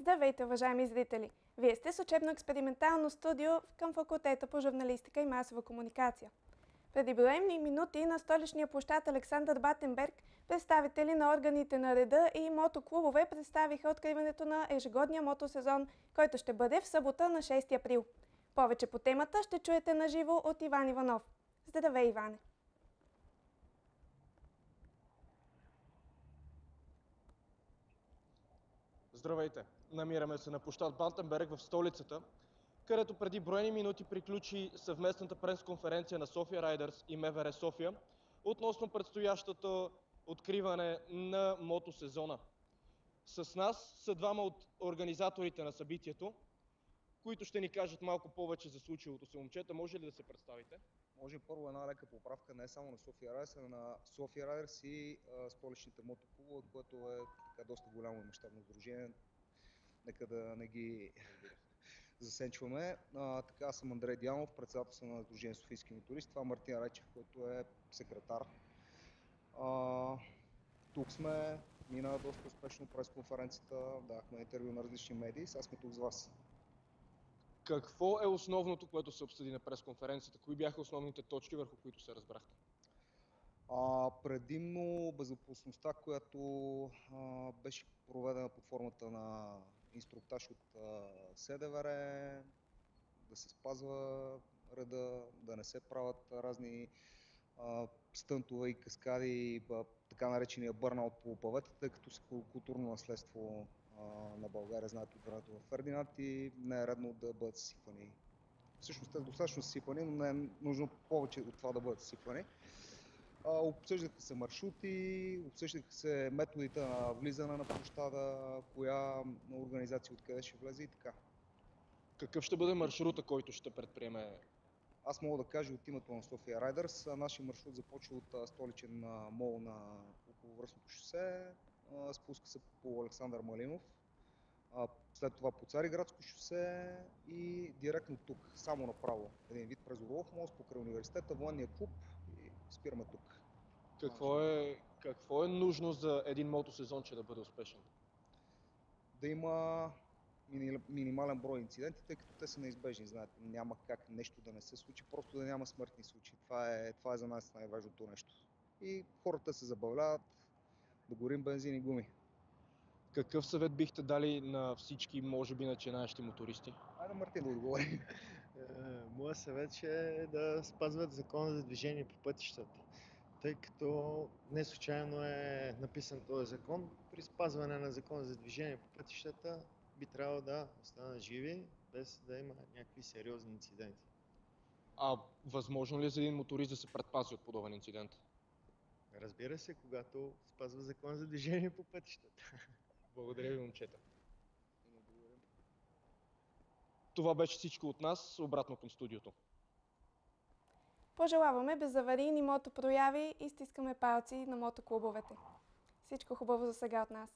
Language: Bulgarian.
Здравейте, уважаеми зрители! Вие сте с учебно-експериментално студио към факултета по журналистика и масова комуникация. Преди броени минути на столичния площад Александър Батенберг представители на органите на реда и мотоклубове представиха откриването на ежегодния мотосезон, който ще бъде в събота на 6 април. Повече по темата ще чуете наживо от Иван Иванов. Здравей, Иване! Здравейте! Намираме се на площад Батенберг в столицата, където преди броени минути приключи съвместната пресконференция на София Райдърс и МВР София относно предстоящото откриване на мотосезона. С нас са двама от организаторите на събитието, които ще ни кажат малко повече за случилото се. Момчета, може ли да се представите? Може първо една лека поправка, не само на София Райдърс, а на София Райдърс и столичните мотоклубове, което е така доста голямо и мащабно сдружение. Нека да не ги засенчваме. Така, аз съм Андрей Дянов, председател на Сдружение Софийски мотористи. Това е Мартин Райчев, който е секретар. Тук сме, мина доста успешно пресконференцията, дахме интервю на различни медии, сега сме тук с вас. Какво е основното, което се обсъди на пресконференцията? Кои бяха основните точки, върху които се разбрахте? Предимно безопасността, която беше проведена под формата на инструктаж от СДВР, да се спазва реда, да не се правят разни стънтове и каскади, така наречения бърнаут по паветата, тъй като са културно наследство на България, знаят от времето в Фердинанд и не е редно да бъдат съсипани. Всъщност те достатъчно съсипани, но не е нужно повече от това да бъдат съсипани. Обсъждаха се маршрути, обсъждаха се методите на влизане на площада, коя организация откъде ще влезе и така. Какъв ще бъде маршрута, който ще предприеме? Аз мога да кажа от името на София Райдърс. Нашия маршрут започва от столичен мол на околовръстното шосе, спуска се по Александър Малинов, след това по Цариградско шосе и директно тук, само направо. Един вид през Орлов мост, покрай университета, военния клуб и спираме тук. Какво е нужно за един мотосезон, че да бъде успешен? Да има минимален брой инциденти, тъй като те са неизбежни. Знаете, няма как нещо да не се случи, просто да няма смъртни случаи. Това е за нас най-важното нещо. И хората се забавляват, да горим бензин и гуми. Какъв съвет бихте дали на всички, може би, начинаещи мотористи? Айде Мартин да отговори. Моят съвет ще е да спазват закона за движение по пътищата, тъй като не случайно е написан този закон. При спазване на закона за движение по пътищата би трябвало да останат живи, без да има някакви сериозни инциденти. Възможно ли е за един моторист да се предпази от подобен инцидент? Разбира се, когато спазва закон за движение по пътищата. Благодаря ви, момчета. Това беше всичко от нас. Обратно към студиото. Пожелаваме безаварийни мотопрояви и стискаме палци на мотоклубовете. Всичко хубаво за сега от нас!